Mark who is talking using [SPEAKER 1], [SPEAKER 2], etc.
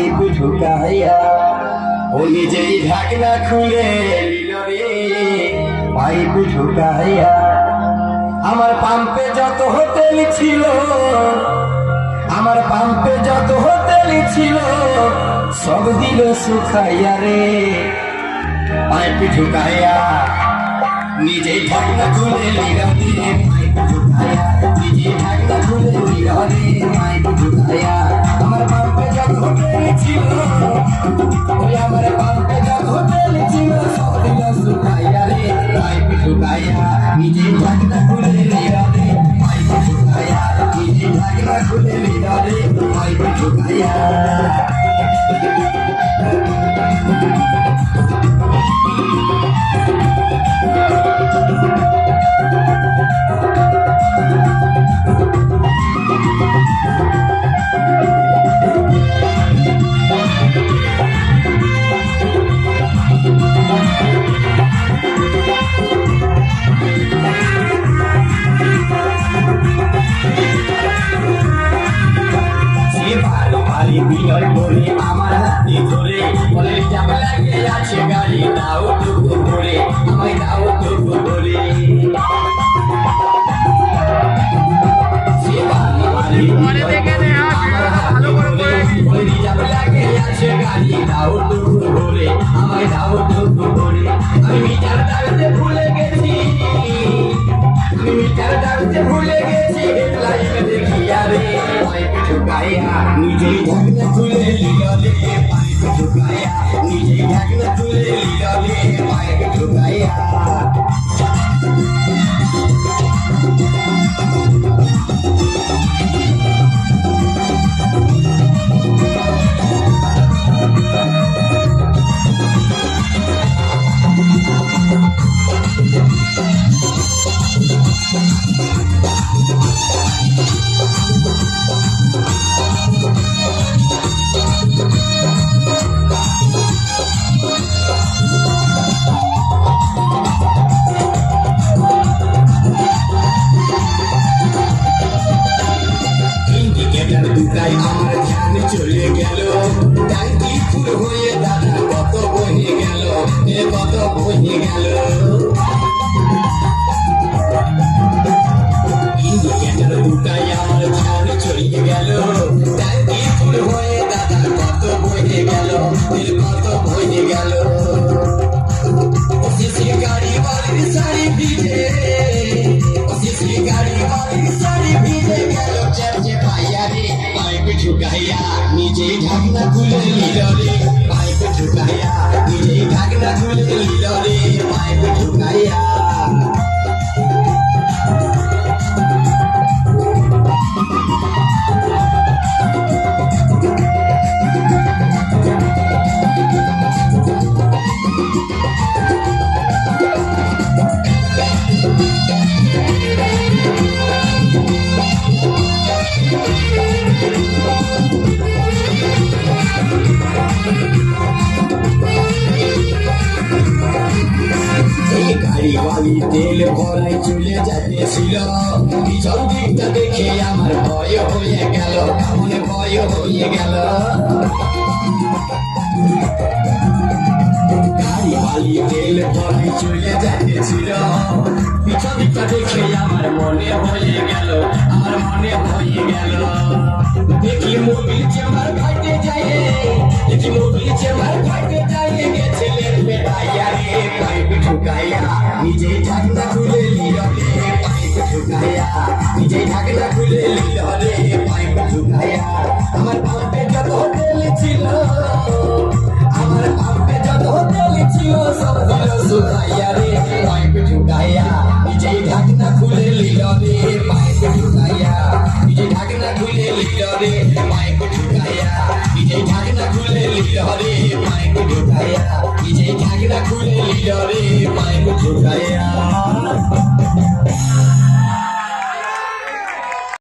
[SPEAKER 1] Pipe ঢুকাইয়া ও নিজেই ঢাকনা খুলে নিল রে পাইপ ঢুকাইয়া। আমার পাম্পে যত হোটেল ছিল, আমার পাম্পে যত হোটেল ছিল সব দিল শুকাইয়া রে পাইপ ঢুকাইয়া। নিজেই ঢাকনা খুলে নিল রে পাইপ ঢুকাইয়া, নিজেই ঢাকনা খুলে নিল রে পাইপ ঢুকাইয়া। আমার পাম্পে যত হোটেল ছিল, ওই আমার পাম্পে যত হোটেল ছিল সব দিল শুকাইয়া রে পাইপ ঢুকাইয়া। নিজেই ঢাকনা খুলে নিল রে পাইপ ঢুকাইয়া, নিজেই ঢাকনা খুলে নিল রে পাইপ ঢুকাইয়া। বিনয় বলে আমার হাতে ধরে বলে যাব লাগে আছে গাড়ি দাও টুকু করে আমায় দাও টুকু করে। আমি মিটার দাঁড়াতে ভুলে গেছি, আমি মিটার দাঁড়াতে ভুলে গেছি লাইফে দেখি আরে পাইপ ঢুকাইয়া। নিজেই ঢাকনা খুলে নিল রে পাইপ ঢুকাইয়া, নিজেই ঢাকনা খুলে নিল রে পাইপ ঢুকাইয়া। আমার ধ্যান চলে গেল ট্যাঙ্কি ফুল হয়ে দাদা কত বহে গেল, কত বহে গেল। ইন্ডিকেটর দুটাই আমার ধ্যান চলে গেল ট্যাঙ্কি ফুল হয়ে দাদা কত বহে গেল, কত বহে গেল। শিশি গাড়ি বাড়ির শাড়ি ভিজে, শিশি গাড়ি বাড়ির শাড়ি ভিজে গেল চেপচে পাইয়া রে পাইপ ঢুকাইয়া। নিজেই ঢাকনা খুলে নিল রে পাইপ ঢুকাইয়া, নিজেই ঢাকনা খুলে নিল রে পাইপ ঢুকাইয়া। গাড়ি তেল ভরাই চলে যাইতেছিল, পিছন দিকটা দেখে আমার ভয় হয়ে গেল, মনে ভয় হয়ে গেল। গাড়ি তেল ভরাই চলে যাইতেছিল, পিছন দিকটা দেখে আমার মনে হয়ে গেল, আমার মনে হয়ে গেল। দেখি মোবিল চেম্বার ফাইটে যায়, দেখি মোবিল চেম্বার ফাইটে যায় গেছে বেটাইয়া রে পাইপ ঢুকাইয়া। নিজেই ঢাকনা খুলে নিল রে পাইপ ঢুকাইয়া, নিজেই ঢাকনা খুলে নিল রে পাইপ ঢুকাইয়া। আমার পাম্পে যত হোটেল ছিল, আমার পাম্পে যত হোটেল ছিল সব দিল শুকাইয়া রে